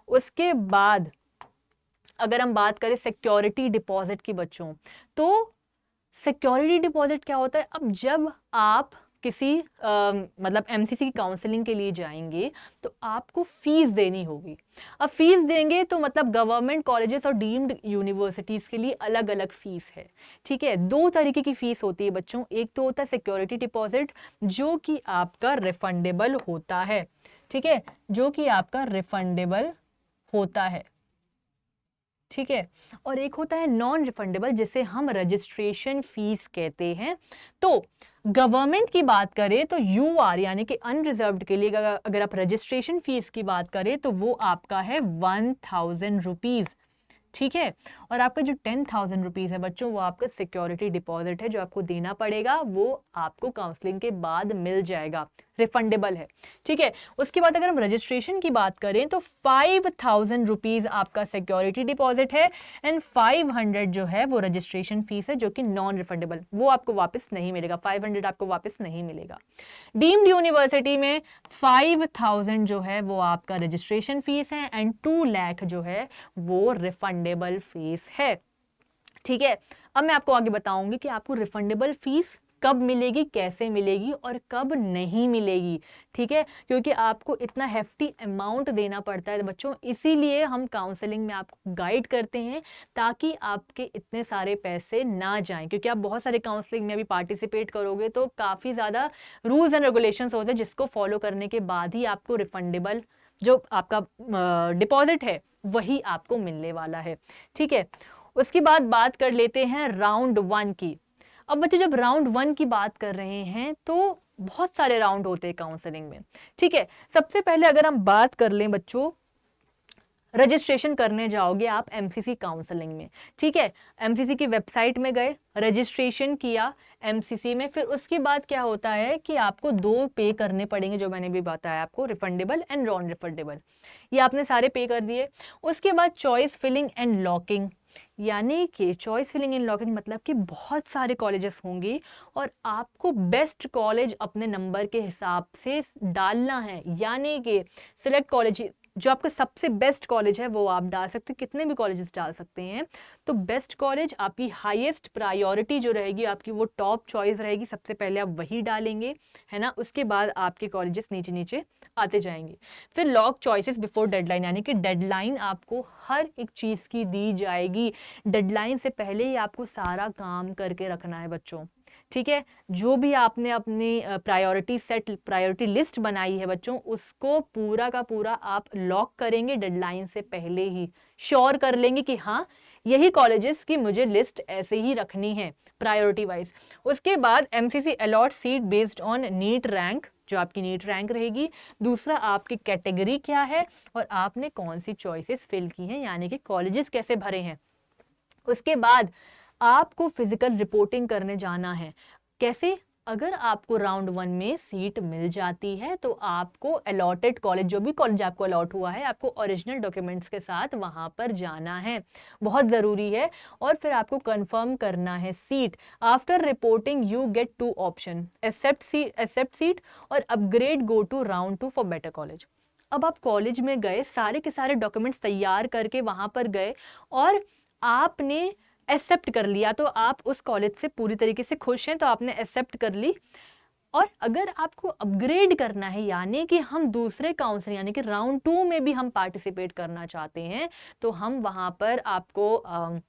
उसके बाद अगर हम बात करें सिक्योरिटी डिपॉजिट की बच्चों, तो सिक्योरिटी डिपॉजिट क्या होता है, अब जब आप किसी मतलब एमसीसी की काउंसलिंग के लिए जाएंगे तो आपको फीस देनी होगी। अब फीस देंगे तो मतलब गवर्नमेंट कॉलेजेस और डीम्ड यूनिवर्सिटीज के लिए अलग अलग फीस है। ठीक है, दो तरीके की फीस होती है बच्चों, एक तो होता है सिक्योरिटी डिपॉजिट जो कि आपका रिफंडेबल होता है। ठीक है, जो कि आपका रिफंडेबल होता है। ठीक है। और एक होता है नॉन रिफंडेबल, जिसे हम रजिस्ट्रेशन फीस कहते हैं। तो गवर्नमेंट की बात करें तो यूआर यानी कि अनरिजर्व्ड के लिए अगर आप रजिस्ट्रेशन फीस की बात करें तो वो आपका है 1000 रुपीज। ठीक है। और आपका जो 10,000 रुपीज है बच्चों, वो आपका सिक्योरिटी डिपॉजिट है जो आपको देना पड़ेगा, वो आपको काउंसलिंग के बाद मिल जाएगा, रिफंडेबल है। ठीक है। उसके बाद अगर हम रजिस्ट्रेशन की बात करें तो 5,000 रुपीज आपका सिक्योरिटी डिपॉजिट है एंड 500 जो है वो रजिस्ट्रेशन फीस है, जो कि नॉन रिफंडेबल, वो आपको वापस नहीं मिलेगा, 500 आपको वापस नहीं मिलेगा। डीम्ड यूनिवर्सिटी में 5,000 जो है वो आपका रजिस्ट्रेशन फीस है एंड 2 लाख जो है वो रिफंडेबल फीस है। ठीक है। अब मैं आपको आगे बताऊंगी कि आपको रिफंडेबल फीस कब मिलेगी, कैसे मिलेगी और कब नहीं मिलेगी। ठीक है। क्योंकि आपको इतना हेफ्टी अमाउंट देना पड़ता है बच्चों, इसीलिए हम काउंसलिंग में आपको गाइड करते हैं ताकि आपके इतने सारे पैसे ना जाएं। क्योंकि आप बहुत सारे काउंसलिंग में अभी पार्टिसिपेट करोगे तो काफ़ी ज़्यादा रूल्स एंड रेगुलेशंस होते हैं जिसको फॉलो करने के बाद ही आपको रिफंडेबल जो आपका डिपॉजिट है वही आपको मिलने वाला है। ठीक है। उसके बाद बात कर लेते हैं राउंड 1 की। अब बच्चे जब राउंड 1 की बात कर रहे हैं तो बहुत सारे राउंड होते हैं काउंसलिंग में। ठीक है। सबसे पहले अगर हम बात कर लें बच्चों, रजिस्ट्रेशन करने जाओगे आप एमसीसी काउंसलिंग में। ठीक है। एमसीसी की वेबसाइट में गए, रजिस्ट्रेशन किया एमसीसी में, फिर उसके बाद क्या होता है कि आपको 2 पे करने पड़ेंगे, जो मैंने भी बताया आपको, रिफंडेबल एंड नॉन रिफंडेबल। ये आपने सारे पे कर दिए। उसके बाद चॉइस फिलिंग एंड लॉकिंग, यानी कि चॉइस फिलिंग एंड लॉकिंग मतलब कि बहुत सारे कॉलेजेस होंगे और आपको बेस्ट कॉलेज अपने नंबर के हिसाब से डालना है। यानी कि सिलेक्ट कॉलेज, जो आपका सबसे बेस्ट कॉलेज है वो आप डाल सकते हैं, कितने भी कॉलेजेस डाल सकते हैं। तो बेस्ट कॉलेज आपकी हाईएस्ट प्रायोरिटी जो रहेगी आपकी, वो टॉप चॉइस रहेगी, सबसे पहले आप वही डालेंगे, है ना। उसके बाद आपके कॉलेजेस नीचे नीचे आते जाएंगे। फिर लॉक चॉइसेस बिफोर डेडलाइन, यानी कि डेडलाइन आपको हर एक चीज़ की दी जाएगी। डेडलाइन से पहले ही आपको सारा काम करके रखना है बच्चों। ठीक है। जो भी आपने अपनी प्रायोरिटी लिस्ट बनाई है बच्चों, उसको पूरा का पूरा आप लॉक करेंगे डेडलाइन से पहले ही, श्योर कर लेंगे कि हाँ यही कॉलेजेस की मुझे लिस्ट ऐसे ही रखनी है प्रायोरिटी वाइज। उसके बाद MCC allot seat based on NEET rank, जो आपकी नीट रैंक रहेगी। दूसरा आपकी कैटेगरी क्या है और आपने कौन सी चॉइसेस फिल की हैं, यानी कि कॉलेजेस कैसे भरे हैं। उसके बाद आपको फिजिकल रिपोर्टिंग करने जाना है। कैसे? अगर आपको राउंड 1 में सीट मिल जाती है तो आपको अलॉटेड कॉलेज, जो भी कॉलेज आपको अलॉट हुआ है, आपको ओरिजिनल डॉक्यूमेंट्स के साथ वहां पर जाना है, बहुत ज़रूरी है। और फिर आपको कंफर्म करना है seat. After reporting you get 2 option, accept seat और upgrade go to round 2 for better college. अब आप कॉलेज में गए, सारे के सारे डॉक्यूमेंट्स तैयार करके वहां पर गए और आपने एक्सेप्ट कर लिया, तो आप उस कॉलेज से पूरी तरीके से खुश हैं, तो आपने एक्सेप्ट कर ली। और अगर आपको अपग्रेड करना है, यानी कि हम दूसरे काउंसिल यानी कि राउंड 2 में भी हम पार्टिसिपेट करना चाहते हैं, तो हम वहां पर आपको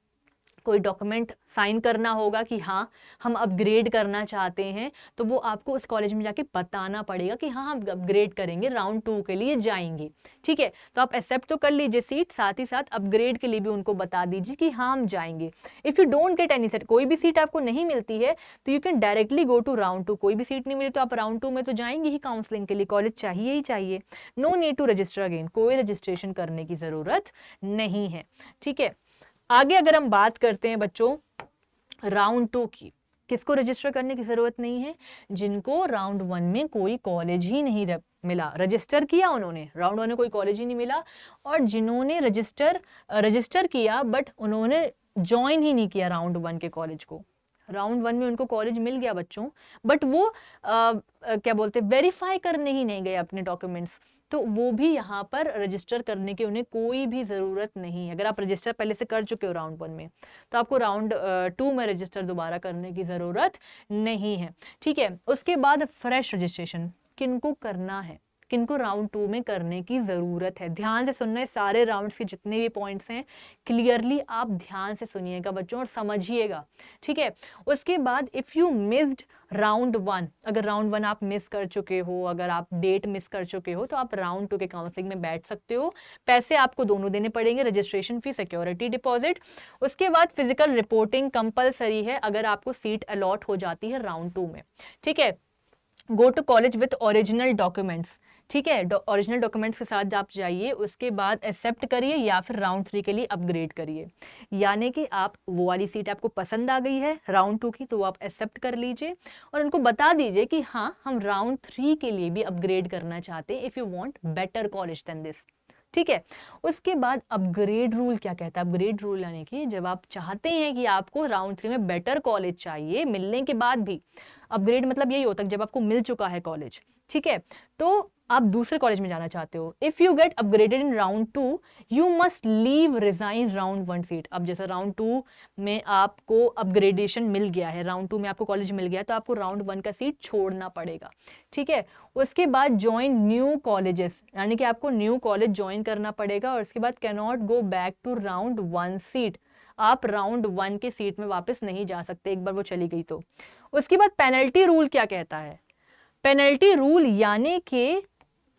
कोई डॉक्यूमेंट साइन करना होगा कि हाँ हम अपग्रेड करना चाहते हैं। तो वो आपको उस कॉलेज में जाके बताना पड़ेगा कि हाँ हम अपग्रेड करेंगे, राउंड 2 के लिए जाएंगे। ठीक है। तो आप एक्सेप्ट तो कर लीजिए सीट, साथ ही साथ अपग्रेड के लिए भी उनको बता दीजिए कि हाँ हम जाएंगे। If you don't get any seat, कोई भी सीट आपको नहीं मिलती है तो you can directly go to round 2। कोई भी सीट नहीं मिली तो आप राउंड 2 में तो जाएंगे ही, काउंसलिंग के लिए कॉलेज चाहिए ही चाहिए। No need to register again, कोई रजिस्ट्रेशन करने की ज़रूरत नहीं है। ठीक है। आगे अगर हम बात करते हैं बच्चों राउंड 2 की, किसको रजिस्टर करने की जरूरत नहीं है? जिनको राउंड 1 में कोई कॉलेज ही नहीं मिला, रजिस्टर किया उन्होंने, राउंड 1 में कोई कॉलेज ही नहीं मिला, और जिन्होंने रजिस्टर किया बट उन्होंने ज्वाइन ही नहीं किया राउंड 1 के कॉलेज को। राउंड 1 में उनको कॉलेज मिल गया बच्चों, बट वो क्या बोलते वेरीफाई करने ही नहीं गए अपने डॉक्यूमेंट्स, तो वो भी यहाँ पर रजिस्टर करने की उन्हें कोई भी ज़रूरत नहीं है। अगर आप रजिस्टर पहले से कर चुके हो राउंड 1 में, तो आपको राउंड 2 में रजिस्टर दोबारा करने की ज़रूरत नहीं है। ठीक है। उसके बाद फ्रेश रजिस्ट्रेशन किनको करना है, किनको राउंड 2 में करने की ज़रूरत है। ध्यान से सुनना है, सारे राउंड्स के जितने भी पॉइंट्स हैं क्लियरली आप ध्यान से सुनिएगा बच्चों और समझिएगा, ठीक है। उसके बाद इफ़ यू मिस्ड राउंड 1, अगर राउंड 1 आप मिस कर चुके हो, अगर आप डेट मिस कर चुके हो, तो आप राउंड 2 के काउंसलिंग में बैठ सकते हो। पैसे आपको दोनों देने पड़ेंगे, रजिस्ट्रेशन फी, सिक्योरिटी डिपॉजिट। उसके बाद फिजिकल रिपोर्टिंग कंपलसरी है अगर आपको सीट अलॉट हो जाती है राउंड 2 में, ठीक है। Go to college with original documents, ठीक है, ओरिजिनल डॉक्यूमेंट्स के साथ आप जाइए। उसके बाद एक्सेप्ट करिए या फिर राउंड 3 के लिए अपग्रेड करिए। यानी कि आप वो वाली सीट आपको पसंद आ गई है राउंड 2 की, तो वो आप एक्सेप्ट कर लीजिए और उनको बता दीजिए कि हाँ, हम राउंड 3 के लिए भी अपग्रेड करना चाहते हैं, if you want better college then this, ठीक है। उसके बाद अपग्रेड रूल क्या कहता है? अपग्रेड रूल यानी कि जब आप चाहते हैं कि आपको राउंड 3 में बेटर कॉलेज चाहिए, मिलने के बाद भी अपग्रेड मतलब यही होता है जब आपको मिल चुका है कॉलेज, ठीक है, तो आप दूसरे कॉलेज में जाना चाहते हो। If you get upgraded in round 2 you must leave resign round 1 seat. अब जैसे राउंड 2 में आपको अपग्रेडेशन मिल गया है, राउंड 2 में आपको कॉलेज मिल गया, तो आपको राउंड 1 का सीट छोड़ना पड़ेगा, ठीक है। उसके बाद ज्वाइन न्यू कॉलेजेस, यानी कि आपको न्यू कॉलेज ज्वाइन करना पड़ेगा। और उसके बाद can not go back to round 1 seat, आप राउंड 1 के सीट में वापस नहीं जा सकते एक बार वो चली गई तो। उसके बाद पेनल्टी रूल क्या कहता है? पेनल्टी रूल यानी कि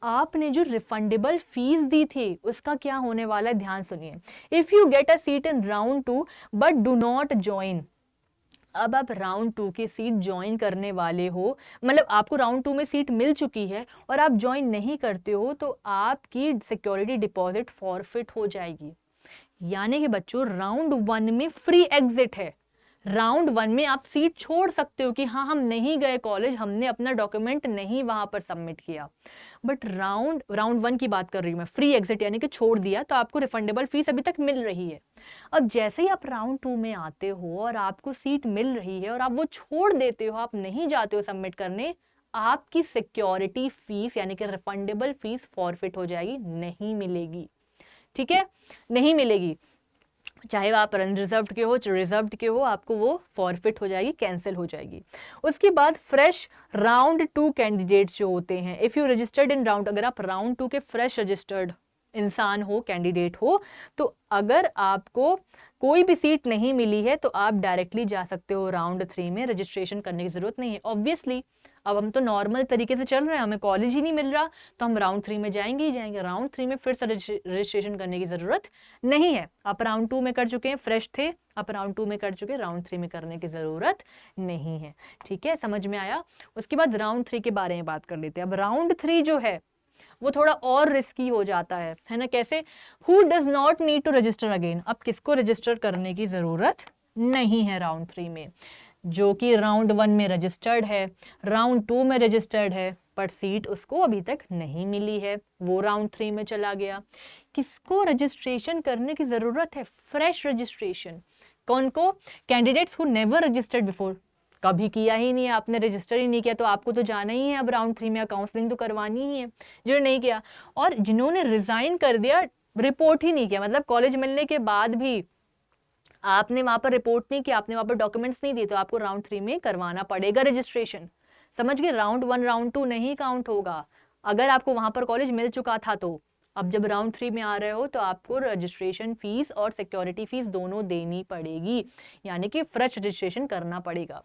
आपने जो रिफंडेबल फीस दी थी उसका क्या होने वाला है, ध्यान सुनिए। If you get a seat in round 2 but do not join, अब आप राउंड 2 की सीट ज्वाइन करने वाले हो, मतलब आपको राउंड 2 में सीट मिल चुकी है और आप ज्वाइन नहीं करते हो, तो आपकी सिक्योरिटी डिपॉजिट फॉरफिट हो जाएगी। यानी कि बच्चों राउंड 1 में फ्री एग्जिट है, राउंड 1 में आप सीट छोड़ सकते हो कि हाँ, हम नहीं गए कॉलेज, हमने अपना डॉक्यूमेंट नहीं वहां पर सबमिट किया। बट राउंड 1 की बात कर रही हूं मैं, फ्री एग्जिट यानी कि छोड़ दिया, तो आपको रिफंडेबल फीस अभी तक मिल रही है। अब जैसे ही आप राउंड 2 में आते हो और आपको सीट मिल रही है और आप वो छोड़ देते हो, आप नहीं जाते हो सबमिट करने, आपकी सिक्योरिटी फीस यानी कि रिफंडेबल फीस फॉरफिट हो जाएगी, नहीं मिलेगी, ठीक है, नहीं मिलेगी। चाहे आप अनरिजर्व्ड के हो, रिजर्व्ड के हो, आपको वो फॉरफिट हो जाएगी, कैंसिल हो जाएगी। उसके बाद फ्रेश राउंड 2 कैंडिडेट्स जो होते हैं, if you registered in round, अगर आप राउंड 2 के फ्रेश रजिस्टर्ड इंसान हो, कैंडिडेट हो, तो अगर आपको कोई भी सीट नहीं मिली है तो आप डायरेक्टली जा सकते हो राउंड 3 में, रजिस्ट्रेशन करने की जरूरत नहीं है। ऑब्वियसली अब हम तो नॉर्मल तरीके से चल रहे हैं, हमें कॉलेज ही नहीं मिल रहा, तो हम राउंड 3 में जाएंगे ही जाएंगे। राउंड 3 में फिर से रजिस्ट्रेशन करने की जरूरत नहीं है। आप राउंड 2 में कर चुके हैं, फ्रेश थे, आप राउंड 2 में कर चुके हैं, राउंड 3 में करने की जरूरत नहीं है, ठीक है, समझ में आया। उसके बाद राउंड 3 के बारे में बात कर लेते हैं। अब राउंड 3 जो है वो थोड़ा और रिस्की हो जाता है ना। कैसे? Who does not need to register again, अब किसको रजिस्टर करने की जरूरत नहीं है राउंड 3 में? जो कि राउंड 1 में रजिस्टर्ड है, राउंड 2 में रजिस्टर्ड है, पर सीट उसको अभी तक नहीं मिली है, वो राउंड 3 में चला गया। किसको रजिस्ट्रेशन करने की जरूरत है? Fresh registration. कौन को? Candidates who never registered before, कभी किया ही नहीं है, आपने रजिस्टर ही नहीं किया, तो आपको तो जाना ही है अब राउंड 3 में, काउंसलिंग तो करवानी ही है, जो नहीं किया। और जिन्होंने रिजाइन कर दिया, रिपोर्ट ही नहीं किया, मतलब कॉलेज मिलने के बाद भी आपने वहां पर रिपोर्ट नहीं किया, आपने वहां पर डॉक्यूमेंट्स नहीं दिए, तो आपको राउंड 3 में करवाना पड़ेगा रजिस्ट्रेशन। समझ गए? राउंड 1 राउंड 2 नहीं काउंट होगा अगर आपको वहां पर कॉलेज मिल चुका था तो। अब जब राउंड 3 में आ रहे हो तो आपको रजिस्ट्रेशन फीस और सिक्योरिटी फीस दोनों देनी पड़ेगी, यानी कि फ्रेश रजिस्ट्रेशन करना पड़ेगा।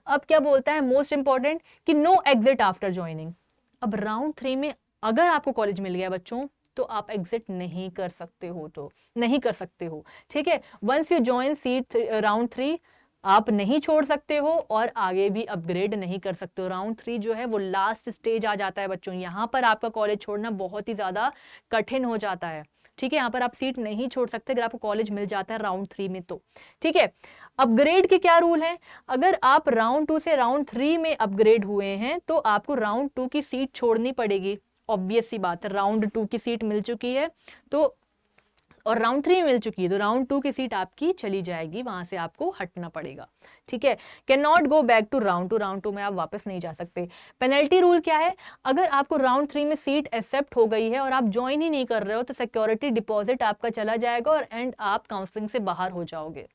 अब क्या बोलता है मोस्ट इंपॉर्टेंट, कि नो एग्जिट आफ्टर ज्वाइनिंग। अब राउंड 3 में अगर आपको कॉलेज मिल गया बच्चों, तो आप एग्जिट नहीं कर सकते हो, तो नहीं कर सकते हो, ठीक है। Once you join seat round 3 आप नहीं छोड़ सकते हो और आगे भी अपग्रेड नहीं कर सकते हो। राउंड 3 जो है वो लास्ट स्टेज आ जाता है बच्चों, यहाँ पर आपका कॉलेज छोड़ना बहुत ही ज्यादा कठिन हो जाता है, ठीक है। यहाँ पर आप सीट नहीं छोड़ सकते अगर आपको कॉलेज मिल जाता है राउंड 3 में तो, ठीक है। अपग्रेड के क्या रूल हैं? अगर आप राउंड 2 से राउंड 3 में अपग्रेड हुए हैं तो आपको राउंड 2 की सीट छोड़नी पड़ेगी, ऑब्वियस सी बात है। राउंड 2 की सीट मिल चुकी है तो, और राउंड 3 मिल चुकी है, तो राउंड 2 की सीट आपकी चली जाएगी, वहां से आपको हटना पड़ेगा, ठीक है। Can not go back to round 2, round 2 में आप वापस नहीं जा सकते। पेनल्टी रूल क्या है? अगर आपको राउंड 3 में सीट एक्सेप्ट हो गई है और आप ज्वाइन ही नहीं कर रहे हो, तो सिक्योरिटी डिपॉजिट आपका चला जाएगा और एंड आप काउंसलिंग से बाहर हो जाओगे।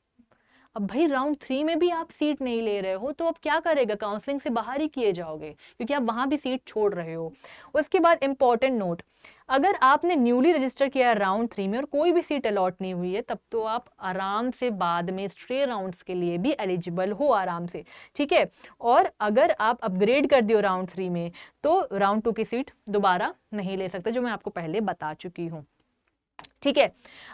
अब भाई राउंड 3 में भी आप सीट नहीं ले रहे हो तो अब क्या करेगा, काउंसलिंग से बाहर ही किए जाओगे क्योंकि आप वहां भी सीट छोड़ रहे हो। उसके बाद इंपॉर्टेंट नोट, अगर आपने न्यूली रजिस्टर किया है राउंड 3 में और कोई भी सीट अलॉट नहीं हुई है तब तो आप आराम से बाद में स्ट्रे राउंड्स के लिए भी एलिजिबल हो आराम से, ठीक है। और अगर आप अपग्रेड कर दियो राउंड 3 में तो राउंड 2 की सीट दोबारा नहीं ले सकते, जो मैं आपको पहले बता चुकी हूँ, ठीक है।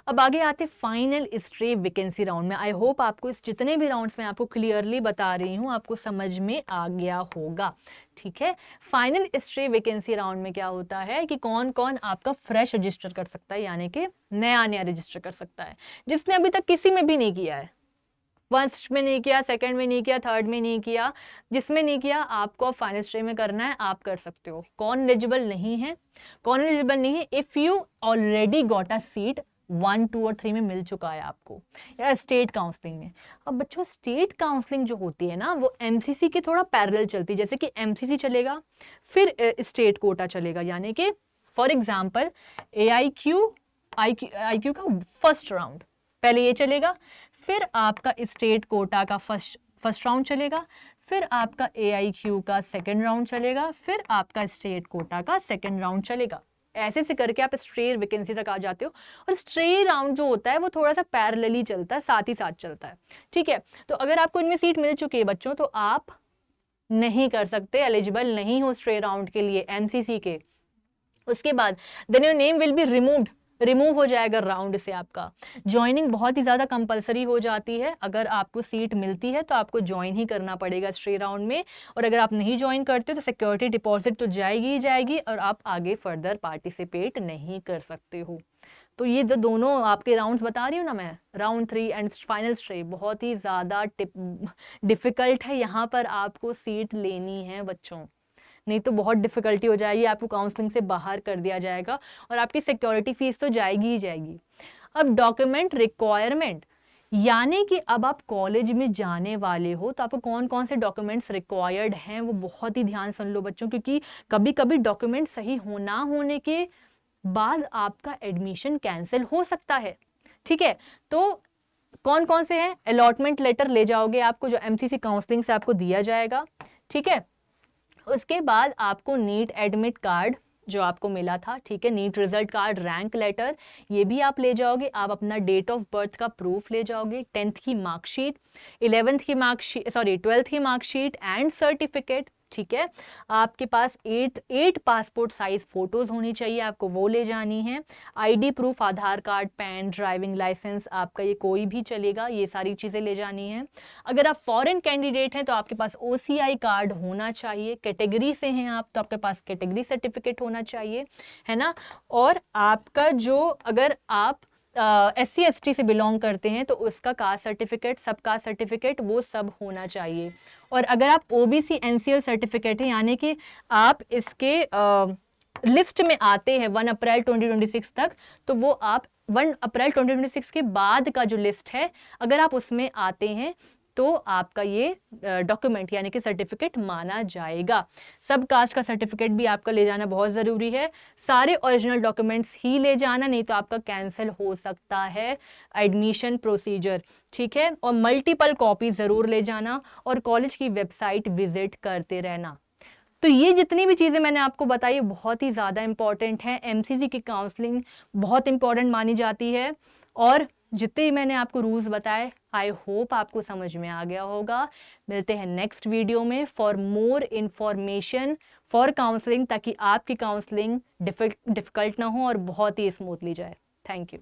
अब आगे आते फाइनल स्ट्रे वैकेंसी राउंड में। आई होप आपको इस जितने भी राउंड्स में आपको क्लियरली बता रही हूँ आपको समझ में आ गया होगा, ठीक है। फाइनल स्ट्रे वैकेंसी राउंड में क्या होता है कि कौन कौन आपका फ्रेश रजिस्टर कर सकता है, यानी कि नया नया रजिस्टर कर सकता है, जिसने अभी तक किसी में भी नहीं किया है, फर्स्ट में नहीं किया, सेकंड में नहीं किया, थर्ड में नहीं किया, जिसमें नहीं किया आपको फाइनल स्ट्रे में करना है, आप कर सकते हो। कौन एलिजिबल नहीं है, कौन एलिजिबल नहीं है, if you already got a seat 1, 2 और 3 में मिल चुका है आपको, या स्टेट काउंसलिंग में। अब बच्चों स्टेट काउंसलिंग जो होती है ना वो एमसीसी के थोड़ा पैरेलल चलती है, जैसे कि एमसीसी चलेगा फिर स्टेट कोटा चलेगा, यानी कि फॉर एग्जाम्पल आईक्यू का फर्स्ट राउंड पहले ये चलेगा, फिर आपका स्टेट कोटा का फर्स्ट राउंड चलेगा, फिर आपका AIQ का सेकंड राउंड चलेगा, फिर आपका स्टेट कोटा का सेकंड राउंड चलेगा। ऐसे से करके आप स्ट्रे वैकेंसी तक आ जाते हो। और स्ट्रे राउंड जो होता है वो थोड़ा सा पैरेलली चलता है, साथ ही साथ चलता है, ठीक है। तो अगर आपको इनमें सीट मिल चुकी है बच्चों तो आप नहीं कर सकते, एलिजिबल नहीं हो स्ट्रे राउंड के लिए MCC के। उसके बाद then your name will be remove हो जाएगा राउंड से। आपका ज्वाइनिंग बहुत ही ज़्यादा कंपलसरी हो जाती है, अगर आपको सीट मिलती है तो आपको ज्वाइन ही करना पड़ेगा स्ट्रे राउंड में, और अगर आप नहीं ज्वाइन करते तो सिक्योरिटी डिपॉजिट तो जाएगी ही जाएगी और आप आगे फर्दर पार्टिसिपेट नहीं कर सकते हो। तो ये जो दोनों आपके राउंड्स बता रही हूँ ना मैं, राउंड 3 एंड फाइनल स्ट्रे, बहुत ही ज़्यादा डिफिकल्ट है, यहाँ पर आपको सीट लेनी है बच्चों, नहीं तो बहुत डिफिकल्टी हो जाएगी, आपको काउंसलिंग से बाहर कर दिया जाएगा और आपकी सिक्योरिटी फीस तो जाएगी ही जाएगी। अब डॉक्यूमेंट रिक्वायरमेंट, यानी कि अब आप कॉलेज में जाने वाले हो तो आपको कौन कौन से डॉक्यूमेंट्स रिक्वायर्ड हैं वो बहुत ही ध्यान सुन लो बच्चों, क्योंकि कभी कभी डॉक्यूमेंट सही ना होने के बाद आपका एडमिशन कैंसिल हो सकता है, ठीक है। तो कौन कौन से हैं, अलॉटमेंट लेटर ले जाओगे आपको, जो MCC काउंसलिंग से आपको दिया जाएगा, ठीक है। उसके बाद आपको नीट एडमिट कार्ड जो आपको मिला था, ठीक है, NEET result card, rank letter, ये भी आप ले जाओगे। आप अपना डेट ऑफ बर्थ का प्रूफ ले जाओगे, 10th की मार्कशीट, 11th की मार्कशीट, 12th की मार्कशीट एंड सर्टिफिकेट, ठीक है। आपके पास 8 पासपोर्ट साइज फोटोज होनी चाहिए, आपको वो ले जानी है। ID प्रूफ, आधार कार्ड, पैन, ड्राइविंग लाइसेंस, आपका ये कोई भी चलेगा, ये सारी चीज़ें ले जानी है। अगर आप फॉरेन कैंडिडेट हैं तो आपके पास OCI कार्ड होना चाहिए, कैटेगरी से हैं आप तो आपके पास कैटेगरी सर्टिफिकेट होना चाहिए, है ना। और आपका जो, अगर आप SC ST से बिलोंग करते हैं तो उसका कास्ट सर्टिफिकेट, सब कास्ट सर्टिफिकेट, वो सब होना चाहिए। और अगर आप OBC NCL सर्टिफिकेट है, यानी कि आप इसके लिस्ट में आते हैं 1 अप्रैल 2026 तक, तो वो आप 1 अप्रैल 2026 के बाद का जो लिस्ट है अगर आप उसमें आते हैं तो आपका ये डॉक्यूमेंट यानी कि सर्टिफिकेट माना जाएगा। सब कास्ट का सर्टिफिकेट भी आपका ले जाना बहुत ज़रूरी है, सारे ओरिजिनल डॉक्यूमेंट्स ही ले जाना, नहीं तो आपका कैंसिल हो सकता है एडमिशन प्रोसीजर, ठीक है। और मल्टीपल कॉपी ज़रूर ले जाना और कॉलेज की वेबसाइट विजिट करते रहना। तो ये जितनी भी चीज़ें मैंने आपको बताई बहुत ही ज़्यादा इंपॉर्टेंट है, MCC की काउंसलिंग बहुत इंपॉर्टेंट मानी जाती है। और जितने भी मैंने आपको रूल्स बताए आई होप आपको समझ में आ गया होगा। मिलते हैं नेक्स्ट वीडियो में for more information for counselling, ताकि आपकी काउंसलिंग डिफिकल्ट ना हो और बहुत ही स्मूथली जाए। Thank you.